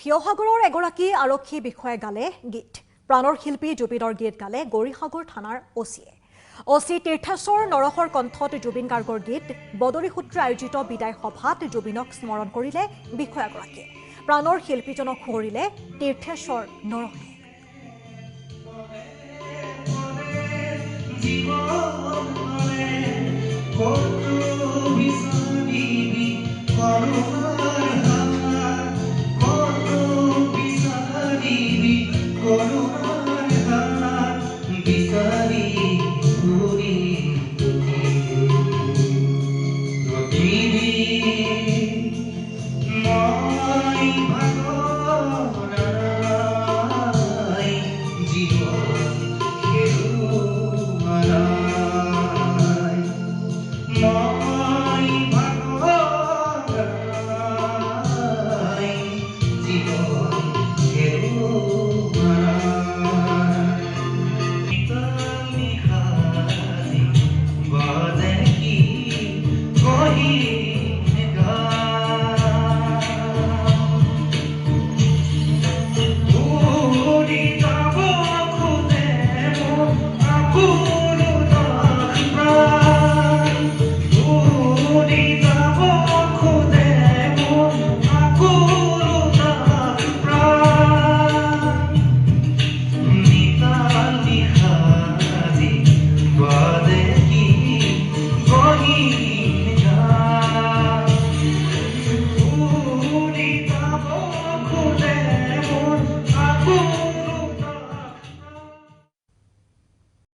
শিৱসাগৰৰ এগৰাকী আৰক্ষী বিষয়াই গালে গীত প্ৰাণৰ শিল্পী জুবিনৰ গীত গালে গৌৰীসাগৰ থানাৰ অচি তীৰ্থেশ্বৰ নৰহৰ কণ্ঠত জুবিন গাৰ্গৰ গীত বদৰি সূত্ৰে আয়োজিত বিদায় সভাত জুবিনক স্মৰণ কৰিলে বিষয়াগৰাকীয়ে প্ৰাণৰ শিল্পীজনক সুঁৱৰিলে তীৰ্থেশ্বৰ নৰহে জীবন